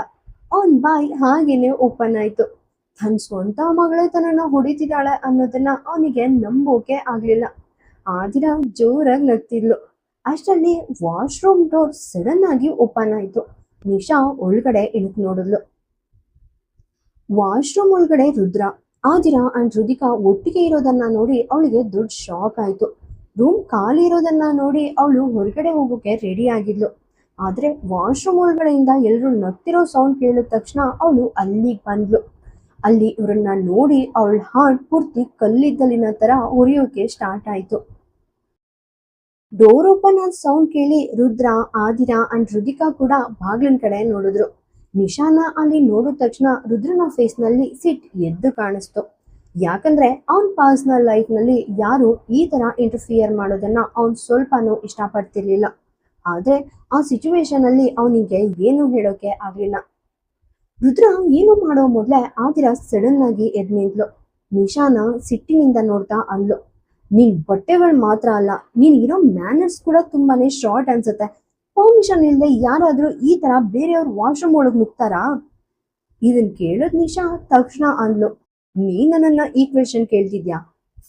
ಅವನ್ ಬಾಯಿ ಹಾಗೇನೆ ಓಪನ್ ಆಯ್ತು. ತನ್ನ ಸ್ವಂತ ಮಗಳೇ ತನ್ನನ್ನ ಹೊಡಿತಿದ್ದಾಳೆ ಅನ್ನೋದನ್ನ ಅವನಿಗೆ ನಂಬೋಕೆ ಆಗ್ಲಿಲ್ಲ. ಆದಿರಾ ಜೋರಾಗಿ ನಗ್ತಿದ್ಲು. ಅಷ್ಟರಲ್ಲಿ ವಾಶ್ರೂಮ್ ಡೋರ್ ಸಡನ್ ಆಗಿ ಓಪನ್ ಆಯ್ತು. ನಿಶಾ ಒಳಗಡೆ ಇಣಕ್ ನೋಡಿದ್ಲು. ವಾಶ್ರೂಮ್ ಒಳಗಡೆ ರುದ್ರ, ಆದಿರಾ ಅಂಡ್ ರುದಿಕಾ ಒಟ್ಟಿಗೆ ಇರೋದನ್ನ ನೋಡಿ ಅವಳಿಗೆ ದೊಡ್ಡ ಶಾಕ್ ಆಯ್ತು. ರೂಮ್ ಖಾಲಿ ಇರೋದನ್ನ ನೋಡಿ ಅವಳು ಹೊರಗಡೆ ಹೋಗೋಕೆ ರೆಡಿ ಆಗಿದ್ಲು. ಆದ್ರೆ ವಾಶ್ರೂಮ್ ಒಳಗಡೆಯಿಂದ ಎಲ್ರು ನಗ್ತಿರೋ ಸೌಂಡ್ ಕೇಳಿದ ತಕ್ಷಣ ಅವಳು ಅಲ್ಲಿಗೆ ಬಂದ್ಲು. ಅಲ್ಲಿ ಇವ್ರನ್ನ ನೋಡಿ ಅವಳ ಹಾರ್ಟ್ ಪೂರ್ತಿ ಕಲ್ಲಿದ್ದಲಿನ ತರ ಉರಿಯೋಕೆ ಸ್ಟಾರ್ಟ್ ಆಯ್ತು. ಡೋರ್ ಓಪನ್ ಆದ ಸೌಂಡ್ ಕೇಳಿ ರುದ್ರ, ಆದಿರಾ ಅಂಡ್ ರುದಿಕಾ ಕೂಡ ಬಾಗ್ಲಿನ ಕಡೆ ನೋಡಿದ್ರು. ನಿಶಾನ ಅಲ್ಲಿ ನೋಡಿದ ತಕ್ಷಣ ರುದ್ರನ ಫೇಸ್ ನಲ್ಲಿ ಸಿಟ್ ಎದ್ದು ಕಾಣಿಸ್ತು. ಯಾಕಂದ್ರೆ ಅವನ್ ಪರ್ಸನಲ್ ಲೈಫ್ ನಲ್ಲಿ ಯಾರು ಈ ತರ ಇಂಟರ್ಫಿಯರ್ ಮಾಡೋದನ್ನ ಅವನ್ ಸ್ವಲ್ಪನೂ ಇಷ್ಟಪಡ್ತಿರ್ಲಿಲ್ಲ. ಆದ್ರೆ ಆ ಸಿಚುವೇಶನ್ ಅಲ್ಲಿ ಅವನಿಗೆ ಏನು ಹೇಳೋಕೆ ಆಗ್ಲಿಲ್ಲ. ರುದ್ರ ಏನು ಮಾಡೋ ಮೊದ್ಲೇ ಆದಿರಾ ಸಡನ್ ಆಗಿ ಎದ್ ನಿಂತ್ಲು. ನಿಶಾನ ಸಿಟ್ಟಿನಿಂದ ನೋಡ್ತಾ ಅಂದ್ಲು, ನಿನ್ ಬಟ್ಟೆಗಳು ಮಾತ್ರ ಅಲ್ಲ, ನೀನ್ ಇರೋ ಮ್ಯಾನರ್ಸ್ ಕೂಡ ತುಂಬಾನೇ ಶಾರ್ಟ್ ಅನ್ಸುತ್ತೆ. ಪರ್ಮಿಷನ್ ಇಲ್ಲದೆ ಯಾರಾದ್ರೂ ಈ ತರ ಬೇರೆಯವ್ರ ವಾಶ್ರೂಮ್ ಒಳಗ್ ನುಗ್ತಾರಾ? ಇದನ್ ಕೇಳದ್ ನಿಶಾ ತಕ್ಷಣ ಅಂದ್ಲು, ನೀನ್ ನನ್ನನ್ನ ಈ ಕ್ವೆಶನ್ ಕೇಳ್ತಿದ್ಯಾ?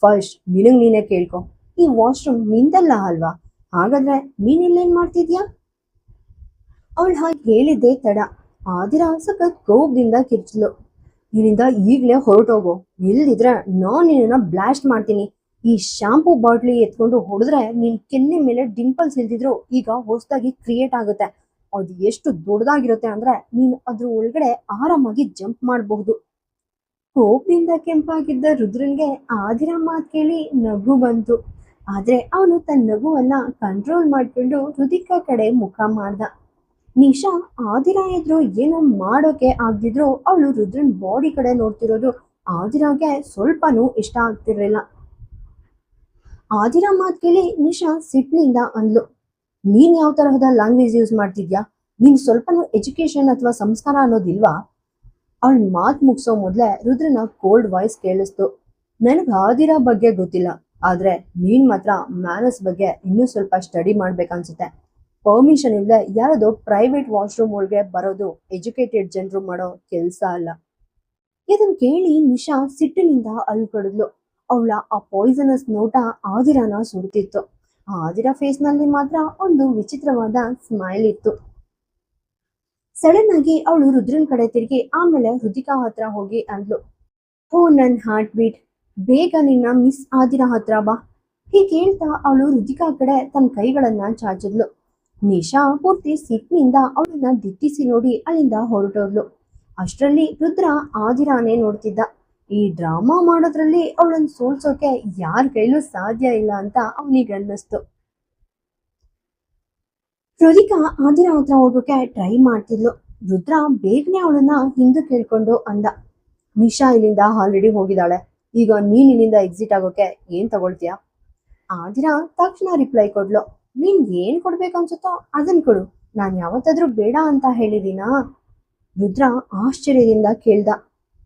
ಫಸ್ಟ್ ನಿನಗ್ ನೀನೇ ಕೇಳ್ಕೊ, ಈ ವಾಶ್ರೂಮ್ ನಿಂದಲ್ಲ ಅಲ್ವಾ? ಹಾಗಾದ್ರೆ ನೀನ್ ಇಲ್ಲೇನ್ ಮಾಡ್ತಿದ್ಯಾ? ಅವಳು ಹಾಗೆ ಹೇಳಿದ್ದೆ ತಡ. ಆದಿರಾ ಸಖತ್ ಕೋಪದಿಂದ ಕಿರ್ಚ್ಲು. ಇಲ್ಲಿಂದ ಈಗ್ಲೇ ಹೊರಟೋಗು, ಇಲ್ದಿದ್ರೆ ನಾನ್ ನಿನ್ನ ಬ್ಲಾಸ್ಟ್ ಮಾಡ್ತೀನಿ. ಈ ಶಾಂಪೂ ಬಾಟ್ಲಿ ಎತ್ಕೊಂಡು ಹೊಡೆದ್ರೆ ನಿನ್ ಕೆನ್ನೆ ಮೇಲೆ ಡಿಂಪಲ್ಸ್ ಇಲ್ದಿದ್ರು ಈಗ ಹೊಸದಾಗಿ ಕ್ರಿಯೇಟ್ ಆಗುತ್ತೆ. ಅದು ಎಷ್ಟು ದೊಡ್ಡದಾಗಿರುತ್ತೆ ಅಂದ್ರೆ ನೀನು ಅದ್ರ ಒಳಗಡೆ ಆರಾಮಾಗಿ ಜಂಪ್ ಮಾಡಬಹುದು. ಕೋಪದಿಂದ ಕೆಂಪಾಗಿದ್ದ ರುದ್ರನ್ಗೆ ಆದಿರಾ ಮಾತ್ ಕೇಳಿ ನಗು ಬಂತು. ಆದ್ರೆ ಅವನು ತನ್ನ ನಗುವನ್ನ ಕಂಟ್ರೋಲ್ ಮಾಡ್ಕೊಂಡು ರುದಿಕಾ ಕಡೆ ಮುಖ ಮಾಡ್ದ. ನಿಶಾ ಆದಿರಾ ಎದ್ರು ಏನೋ ಮಾಡೋಕೆ ಆಗ್ದಿದ್ರು ಅವಳು ರುದ್ರನ್ ಬಾಡಿ ಕಡೆ ನೋಡ್ತಿರೋದು ಆದಿರಾಗೆ ಸ್ವಲ್ಪನೂ ಇಷ್ಟ ಆಗ್ತಿರ್ಲಿಲ್ಲ. ಆದಿರಾ ಮಾತ್ ಕೇಳಿ ನಿಶಾ ಸಿಟ್ನಿಂದ ಅಂದ್ಲು, ನೀನ್ ಯಾವ ತರಹದ ಲ್ಯಾಂಗ್ವೇಜ್ ಯೂಸ್ ಮಾಡ್ತಿದ್ಯಾ? ನೀನ್ ಸ್ವಲ್ಪನೂ ಎಜುಕೇಶನ್ ಅಥವಾ ಸಂಸ್ಕಾರ ಅನ್ನೋದಿಲ್ವಾ? ಅವಳ ಮಾತ್ ಮುಗಿಸೋ ಮೊದ್ಲೇ ರುದ್ರನ ಕೋಲ್ಡ್ ವಾಯ್ಸ್ ಕೇಳಿಸ್ತು. ನನಗ್ ಆದಿರಾ ಬಗ್ಗೆ ಗೊತ್ತಿಲ್ಲ, ಆದ್ರೆ ನೀನ್ ಮಾತ್ರ ಮ್ಯಾನಸ್ ಬಗ್ಗೆ ಇನ್ನೂ ಸ್ವಲ್ಪ ಸ್ಟಡಿ ಮಾಡ್ಬೇಕನ್ಸುತ್ತೆ. ಪರ್ಮಿಷನ್ ಇಲ್ಲದೆ ಯಾರದೋ ಪ್ರೈವೇಟ್ ವಾಶ್ರೂಮ್ ಒಳಗೆ ಬರೋದು ಎಜುಕೇಟೆಡ್ ಜನರು ಮಾಡೋ ಕೆಲ್ಸ ಅಲ್ಲ. ಇದನ್ ಕೇಳಿ ನಿಶಾ ಸಿಟ್ಟಿನಿಂದ ಅಲ್ಕೊಡಿದ್ಲು. ಅವಳ ಆ ಪಾಯ್ಸನಸ್ ನೋಟ ಆದಿರಾನ ಸುಡ್ತಿತ್ತು. ಆದಿರಾ ಫೇಸ್ ನಲ್ಲಿ ಮಾತ್ರ ಒಂದು ವಿಚಿತ್ರವಾದ ಸ್ಮೈಲ್ ಇತ್ತು. ಸಡನ್ ಆಗಿ ಅವಳು ರುದ್ರನ್ ಕಡೆ ತಿರುಗಿ ಆಮೇಲೆ ರುದಿಕಾ ಹತ್ರ ಹೋಗಿ ಅಂದ್ಲು, ಓ ನನ್ ಹಾರ್ಟ್ ಬೀಟ್, ಬೇಗ ನಿನ್ನ ಮಿಸ್ ಆದಿರಾ ಹತ್ರ ಬಾ. ಹೀಗೆ ಹೇಳ್ತಾ ಅವಳು ರುದಿಕಾ ಕಡೆ ತನ್ನ ಕೈಗಳನ್ನ ಚಾಚಿದ್ಲು. ನಿಶಾ ಪೂರ್ತಿ ಸಿಟ್ಟಿನಿಂದ ಅವಳನ್ನ ದಿಟ್ಟಿಸಿ ನೋಡಿ ಅಲ್ಲಿಂದ ಹೊರಟೋದ್ಲು. ಅಷ್ಟರಲ್ಲಿ ರುದ್ರ ಆದಿರಾನೇ ನೋಡ್ತಿದ್ದ. ಈ ಡ್ರಾಮಾ ಮಾಡೋದ್ರಲ್ಲಿ ಅವಳನ್ನ ಸೋಲ್ಸೋಕೆ ಯಾರ ಕೈಲೂ ಸಾಧ್ಯ ಇಲ್ಲ ಅಂತ ಅವನಿಗೆ ಅನ್ನಿಸ್ತು. ರುದಿಕಾ ಆದಿರಾ ಹತ್ರ ಹೋಗೋಕೆ ಟ್ರೈ ಮಾಡ್ತಿದ್ಲು. ರುದ್ರ ಬೇಗನೆ ಅವಳನ್ನ ಹಿಂದೆ ಕೇಳ್ಕೊಂಡು ಅಂದ, ನಿಶಾ ಇಲ್ಲಿಂದ ಆಲ್ರೆಡಿ ಹೋಗಿದ್ದಾಳೆ, ಈಗ ನೀನ್ ಇಲ್ಲಿಂದ ಎಕ್ಸಿಟ್ ಆಗೋಕೆ ಏನ್ ತಗೊಳ್ತೀಯಾ? ಆದಿರಾ ತಕ್ಷಣ ರಿಪ್ಲೈ ಕೊಡ್ಲು, ನಿನ್ಗೆ ಏನ್ ಕೊಡ್ಬೇಕು ಅನ್ಸುತ್ತೋ ಅದನ್ ಕೊಡು. ನಾನ್ ಯಾವತ್ತಾದ್ರೂ ಬೇಡ ಅಂತ ಹೇಳಿದೀನಾ? ರುದ್ರ ಆಶ್ಚರ್ಯದಿಂದ ಕೇಳ್ದ.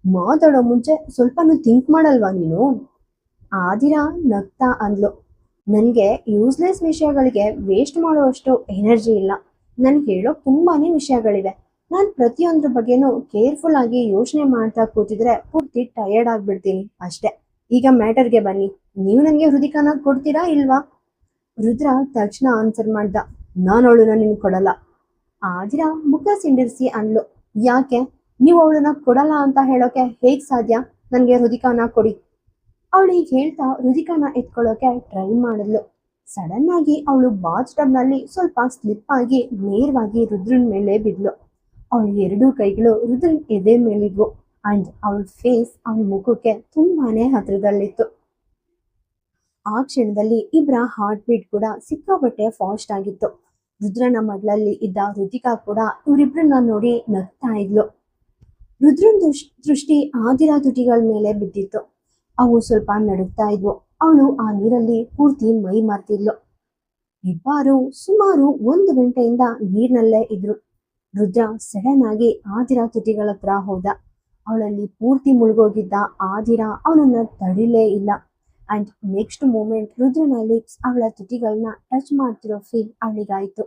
ಮಾತಾಡೋ ಮುಂಚೆ ಸ್ವಲ್ಪನೂ ಥಿಂಕ್ ಮಾಡಲ್ವಾ ನೀನು? ಆದಿರಾ ನಗ್ತಾ ಅಂದ್ಲು. ನನ್ಗೆ ಯೂಸ್ಲೆಸ್ ವಿಷಯಗಳಿಗೆ ವೇಸ್ಟ್ ಮಾಡುವಷ್ಟು ಎನರ್ಜಿ ಇಲ್ಲ. ನನ್ಗೆ ಹೇಳೋಕ್ ತುಂಬಾನೇ ವಿಷಯಗಳಿವೆ. ನಾನ್ ಪ್ರತಿಯೊಂದ್ರ ಬಗ್ಗೆನೂ ಕೇರ್ಫುಲ್ ಆಗಿ ಯೋಚನೆ ಮಾಡ್ತಾ ಕೂತಿದ್ರೆ ಪೂರ್ತಿ ಟಯರ್ಡ್ ಆಗ್ಬಿಡ್ತೀನಿ ಅಷ್ಟೇ. ಈಗ ಮ್ಯಾಟರ್ಗೆ ಬನ್ನಿ. ನೀವು ನನಗೆ ಹೃದಿಕಾನ ಕೊಡ್ತೀರಾ ಇಲ್ವಾ? ರುದ್ರ ತಕ್ಷಣ ಆನ್ಸರ್ ಮಾಡ್ದ. ನಾನು ಅವಳನ್ನ ನಿನ್ ಕೊಡಲ್ಲ. ಆದಿರಾ ಮುಖ ಸಿಂಡಿರಿಸಿ ಅಂದ್ಲು. ಯಾಕೆ? ನೀವು ಅವಳನ್ನ ಕೊಡಲ್ಲ ಅಂತ ಹೇಳೋಕೆ ಹೇಗ್ ಸಾಧ್ಯ? ನನ್ಗೆ ಹೃದಿಕಾನ ಕೊಡಿ. ಅವಳು ಈಗ ಹೇಳ್ತಾ ಹೃದಿಕಾನ ಎತ್ಕೊಳ್ಳೋಕೆ ಟ್ರೈ ಮಾಡಿದ್ಲು. ಸಡನ್ ಆಗಿ ಅವಳು ಬಾತ್ ಟಬ್ ನಲ್ಲಿ ಸ್ವಲ್ಪ ಸ್ಲಿಪ್ ಆಗಿ ನೇರವಾಗಿ ರುದ್ರನ್ ಮೇಲೆ ಬಿದ್ಲು. ಅವಳ ಎರಡೂ ಕೈಗಳು ರುದ್ರನ್ ಎದೆ ಮೇಲಿದ್ವು ಅಂಡ್ ಅವಳ ಫೇಸ್ ಅವಳ ಮುಖಕ್ಕೆ ತುಂಬಾನೇ ಹತ್ರದಲ್ಲಿತ್ತು. ಆ ಕ್ಷಣದಲ್ಲಿ ಇಬ್ರ ಹಾರ್ಟ್ ಬೀಟ್ ಕೂಡ ಸಿಕ್ಕಾಪಟ್ಟೆ ಫಾಸ್ಟ್ ಆಗಿತ್ತು. ರುದ್ರನ ಮಡ್ಲಲ್ಲಿ ಇದ್ದ ರುದಿಕಾ ಕೂಡ ಇವರಿಬ್ರನ್ನ ನೋಡಿ ನಗ್ತಾ ಇದ್ಲು. ರುದ್ರನ್ ದೃಷ್ಟಿ ಆದಿರಾ ತುಟಿಗಳ ಮೇಲೆ ಬಿದ್ದಿತ್ತು. ಅವು ಸ್ವಲ್ಪ ನಡುಗ್ತಾ ಇದ್ವು. ಅವಳು ಆ ನೀರಲ್ಲಿ ಪೂರ್ತಿ ಮೈ ಮರ್ತಿದ್ಲು. ಇಬ್ಬರು ಸುಮಾರು 1 ಗಂಟೆಯಿಂದ ನೀರ್ನಲ್ಲೇ ಇದ್ರು. ರುದ್ರ ಸಡನ್ ಆಗಿ ಆದಿರಾ ತುಟಿಗಳ ಹತ್ರ ಹೋದ. ಅವಳಲ್ಲಿ ಪೂರ್ತಿ ಮುಳುಗೋಗಿದ್ದ ಆದಿರಾ ಅವನನ್ನ ತಡಿಲೇ ಇಲ್ಲ. ಅಂಡ್ ನೆಕ್ಸ್ಟ್ ಮೂಮೆಂಟ್ ರುದ್ರನ ಲಿಪ್ಸ್ ಅವಳ ತುಟಿಗಳನ್ನ ಟಚ್ ಮಾಡ್ತಿರೋ ಫೀಲ್ ಅವಳಿಗಾಯ್ತು.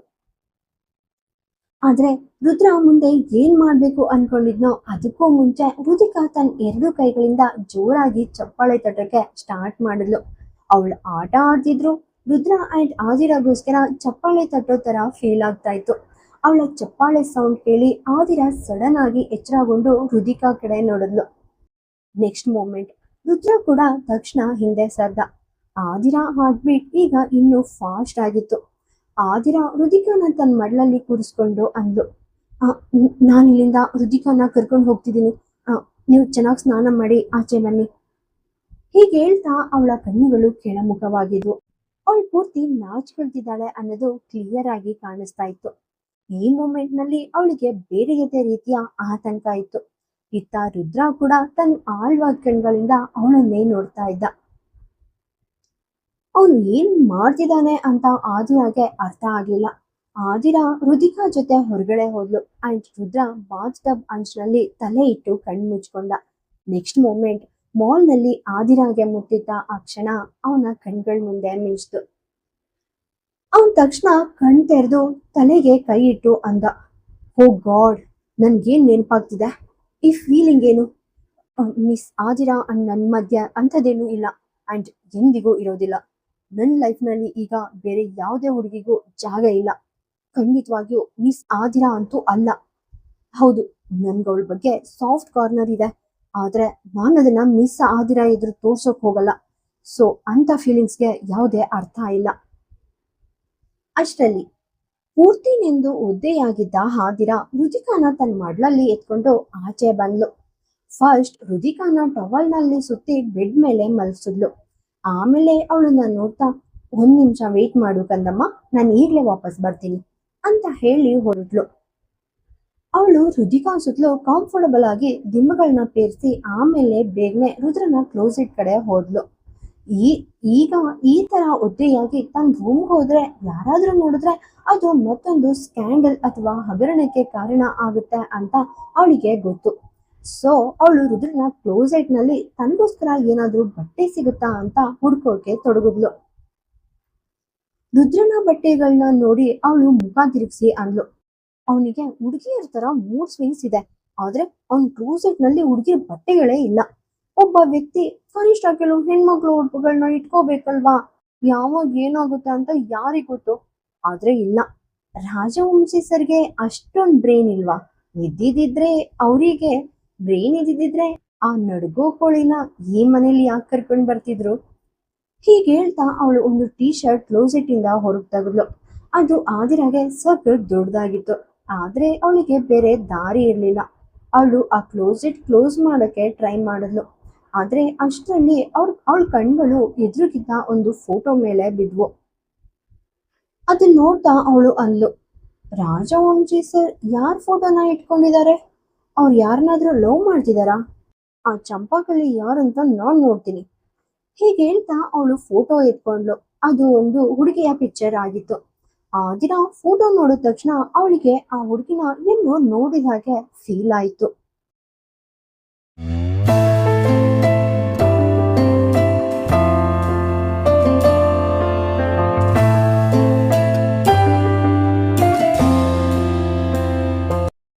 ಆದ್ರೆ ರುದ್ರ ಮುಂದೆ ಏನ್ ಮಾಡ್ಬೇಕು ಅನ್ಕೊಂಡಿದ್ನೋ ಅದಕ್ಕೂ ಮುಂಚೆ ರುದಿಕಾ ತನ್ನ 2 ಕೈಗಳಿಂದ ಜೋರಾಗಿ ಚಪ್ಪಾಳೆ ತಟ್ಟಕ್ಕೆ ಸ್ಟಾರ್ಟ್ ಮಾಡಿದ್ಲು. ಅವಳು ಆಟ ಆಡ್ತಿದ್ರು. ರುದ್ರ ಅಂಡ್ ಆದಿರಾಗೋಸ್ಕರ ಚಪ್ಪಾಳೆ ತಟ್ಟೋ ತರ ಫೀಲ್ ಆಗ್ತಾ ಇತ್ತು. ಅವಳ ಚಪ್ಪಾಳೆ ಸೌಂಡ್ ಕೇಳಿ ಆದಿರಾ ಸಡನ್ ಆಗಿ ಎಚ್ಚರಗೊಂಡು ರುದಿಕಾ ಕಡೆ ನೋಡಿದ್ಲು. ನೆಕ್ಸ್ಟ್ ಮೂಮೆಂಟ್ ರುದ್ರ ಕೂಡ ತಕ್ಷಣ ಹಿಂದೆ ಸರ್ದ. ಆದಿರಾ ಹಾರ್ಟ್ ಬೀಟ್ ಈಗ ಇನ್ನೂ ಫಾಸ್ಟ್ ಆಗಿತ್ತು. ಆದಿರಾ ರುದಿಕಾನ ತನ್ನ ಮಡ್ಲಲ್ಲಿ ಕೂರಿಸ್ಕೊಂಡು ಅಂದ್ಲು. ನಾನು ಇಲ್ಲಿಂದ ರುದಿಕಾನ ಕರ್ಕೊಂಡು ಹೋಗ್ತಿದ್ದೀನಿ. ನೀವು ಚೆನ್ನಾಗಿ ಸ್ನಾನ ಮಾಡಿ ಆಚೆ ಬನ್ನಿ. ಹೀಗೆ ಹೇಳ್ತಾ ಅವಳ ಕಣ್ಣುಗಳು ಕೆಳಮುಖವಾಗಿದ್ವು. ಅವಳು ಪೂರ್ತಿ ನಾಚ್ಕೊಳ್ತಿದ್ದಾಳೆ ಅನ್ನೋದು ಕ್ಲಿಯರ್ ಆಗಿ ಕಾಣಿಸ್ತಾ ಇತ್ತು. ಈ ಮೂಮೆಂಟ್ ನಲ್ಲಿ ಅವಳಿಗೆ ಬೇರೆಯದೇ ರೀತಿಯ ಆತಂಕ ಇತ್ತು. ಇತ್ತ ರುದ್ರ ಕೂಡ ತನ್ನ ಆಳ್ವಾದ ಕಣ್ಗಳಿಂದ ಅವಳನ್ನೇ ನೋಡ್ತಾ ಇದ್ದ. ಅವನು ಏನ್ ಮಾಡ್ತಿದ್ದಾನೆ ಅಂತ ಆದಿರಾಗೆ ಅರ್ಥ ಆಗ್ಲಿಲ್ಲ. ಆದಿರಾ ರುದಿಕಾ ಜೊತೆ ಹೊರಗಡೆ ಹೋದ್ಲು ಅಂಡ್ ರುದ್ರ ಬಾತ್ ಟಬ್ ಅಂಚಿನಲ್ಲಿ ತಲೆ ಇಟ್ಟು ಕಣ್ ಮುಚ್ಕೊಂಡ. ನೆಕ್ಸ್ಟ್ ಮೂಮೆಂಟ್ ಮಾಲ್ ನಲ್ಲಿ ಆದಿರಾಗೆ ಮುಟ್ಟಿದ್ದ ಆ ಕ್ಷಣ ಅವನ ಕಣ್ಗಳ ಮುಂದೆ ಮಿಂಚ್ತು. ಅವನ್ ತಕ್ಷಣ ಕಣ್ ತೆರೆದು ತಲೆಗೆ ಕೈ ಇಟ್ಟು ಅಂದ. ಓ ಗಾಡ್, ನನ್ಗೇನ್ ನೆನಪಾಗ್ತಿದೆ? ಈ ಫೀಲಿಂಗ್ ಏನು? ಮಿಸ್ ಆದಿರಾ ಅಂಡ್ ನನ್ನ ಮಧ್ಯ ಅಂಥದ್ದೇನೂ ಇಲ್ಲ ಅಂಡ್ ಎಂದಿಗೂ ಇರೋದಿಲ್ಲ. ನನ್ನ ಲೈಫ್ನಲ್ಲಿ ಈಗ ಬೇರೆ ಯಾವುದೇ ಹುಡುಗಿಗೂ ಜಾಗ ಇಲ್ಲ. ಖಂಡಿತವಾಗಿಯೂ ಮಿಸ್ ಆದಿರಾ ಅಂತೂ ಅಲ್ಲ. ಹೌದು, ನನ್ಗವಳ ಬಗ್ಗೆ ಸಾಫ್ಟ್ ಕಾರ್ನರ್ ಇದೆ. ಆದ್ರೆ ನಾನು ಅದನ್ನ ಮಿಸ್ ಆದಿರಾ ಎದುರು ತೋರ್ಸೋಕ್ ಹೋಗಲ್ಲ. ಸೊ ಅಂತ ಫೀಲಿಂಗ್ಸ್ಗೆ ಯಾವುದೇ ಅರ್ಥ ಇಲ್ಲ. ಅಷ್ಟರಲ್ಲಿ ಪೂರ್ತಿ ನೆಂದು ಒದ್ದೆಯಾಗಿದ್ದ ಆದಿರಾ ರುದಿಕಾನ ತನ್ನ ಮಡ್ಲಲ್ಲಿ ಎತ್ಕೊಂಡು ಆಚೆ ಬಂದ್ಲು. ಫಸ್ಟ್ ರುದಿಕಾನ ಟವಲ್ ನಲ್ಲಿ ಸುತ್ತಿ ಬೆಡ್ ಮೇಲೆ ಮಲಗಿಸಿದ್ಲು. ಆಮೇಲೆ ಅವಳನ್ನ ನೋಡ್ತಾ, 1 ನಿಮಿಷ ವೇಟ್ ಮಾಡು ಕಂದಮ್ಮ, ನಾನು ಈಗ್ಲೇ ವಾಪಸ್ ಬರ್ತೀನಿ ಅಂತ ಹೇಳಿ ಹೊರಟ್ಲು. ಅವಳು ರುದಿಕಾ ಸುತ್ತಲೂ ಕಂಫರ್ಟಬಲ್ ಆಗಿ ದಿಂಬುಗಳನ್ನ ಪೇರಿಸಿ ಆಮೇಲೆ ಬೇಗನೆ ರುದ್ರನ ಕ್ಲೋಸೆಟ್ ಕಡೆ ಹೋದ್ಲು. ಈಗ ಈ ತರ ಒದ್ದೆಯಾಗಿ ತನ್ನ ರೂಮ್ಗೆ ಹೋದ್ರೆ ಯಾರಾದ್ರೂ ನೋಡಿದ್ರೆ ಅದು ಮತ್ತೊಂದು ಸ್ಕ್ಯಾಂಡಲ್ ಅಥವಾ ಹಗರಣಕ್ಕೆ ಕಾರಣ ಆಗುತ್ತೆ ಅಂತ ಅವಳಿಗೆ ಗೊತ್ತು. ಸೊ ಅವಳು ರುದ್ರನ ಕ್ಲೋಸೆಟ್ ನಲ್ಲಿ ತನಗೋಸ್ಕರ ಏನಾದ್ರೂ ಬಟ್ಟೆ ಸಿಗುತ್ತಾ ಅಂತ ಹುಡ್ಕೋಕೆ ತೊಡಗಿದ್ಲು. ರುದ್ರನ ಬಟ್ಟೆಗಳನ್ನ ನೋಡಿ ಅವಳು ಮುಖ ತಿರುಗಿಸಿ ಅಂದ್ಲು. ಅವನಿಗೆ ಹುಡುಗಿಯರ ತರ ಮೂಡ್ ಸ್ವಿಂಗ್ಸ್ ಇದೆ, ಆದ್ರೆ ಅವನ್ ಕ್ಲೋಸೆಟ್ ನಲ್ಲಿ ಹುಡುಗಿಯ ಬಟ್ಟೆಗಳೇ ಇಲ್ಲ. ಒಬ್ಬ ವ್ಯಕ್ತಿ ಕನಿಷ್ಠ ಕೆಲವು ಹೆಣ್ಮಕ್ಳು ಉಡುಪುಗಳನ್ನ ಇಟ್ಕೋಬೇಕಲ್ವಾ? ಯಾವಾಗ ಏನಾಗುತ್ತೆ ಅಂತ ಯಾರಿಗ್ ಗೊತ್ತು? ಆದ್ರೆ ಇಲ್ಲ, ರಾಜವಂಶಿ ಸರ್ಗೆ ಅಷ್ಟೊಂದ್ ಬ್ರೇನ್ ಇಲ್ವಾ? ಇದ್ದಿದ್ರೆ ಅವರಿಗೆ ಬ್ರೇನ್ ಇದ್ದಿದ್ರೆ ಆ ನಡ್ಗೋ ಕೋಳಿನ ಈ ಮನೇಲಿ ಯಾಕೆ ಕರ್ಕೊಂಡ್ ಬರ್ತಿದ್ರು? ಹೀಗೆ ಹೇಳ್ತಾ ಅವಳು ಒಂದು ಟೀ ಶರ್ಟ್ ಕ್ಲೋಸೆಟ್ ಇಂದ ಹೊರಗ್ ತೆಗೆದ್ಲು. ಅದು ಆದಿರಾಗೆ ಸಖತ್ ದೊಡ್ಡದಾಗಿತ್ತು. ಆದ್ರೆ ಅವಳಿಗೆ ಬೇರೆ ದಾರಿ ಇರ್ಲಿಲ್ಲ. ಅವಳು ಆ ಕ್ಲೋಸೆಟ್ ಕ್ಲೋಸ್ ಮಾಡಕ್ಕೆ ಟ್ರೈ ಮಾಡಿದ್ಲು. ಆದ್ರೆ ಅಷ್ಟರಲ್ಲಿ ಅವಳ ಕಣ್ಗಳು ಎದುರುಗಿದ್ದ ಒಂದು ಫೋಟೋ ಮೇಲೆ ಬಿದ್ವು. ಅದನ್ನ ನೋಡ್ತಾ ಅವಳು ಅಂದ್ಲು, ರಾಜವಂಶಿ ಸರ್ ಯಾರ್ ಫೋಟೋನ ಇಟ್ಕೊಂಡಿದ್ದಾರೆ? ಅವ್ರು ಯಾರನ್ನಾದ್ರೂ ಲವ್ ಮಾಡ್ತಿದಾರಾ? ಆ ಚಂಪಾಕಲಿ ಯಾರಂತ ನಾನ್ ನೋಡ್ತೀನಿ. ಹೀಗೆ ಹೇಳ್ತಾ ಅವಳು ಫೋಟೋ ಎತ್ಕೊಂಡ್ಲು. ಅದು ಒಂದು ಹುಡುಗಿಯ ಪಿಕ್ಚರ್ ಆಗಿತ್ತು. ಆ ದಿನ ಫೋಟೋ ನೋಡಿದ ತಕ್ಷಣ ಅವಳಿಗೆ ಆ ಹುಡುಗಿನ ಎಲ್ಲೋ ನೋಡಿದ ಹಾಗೆ ಫೀಲ್ ಆಯ್ತು.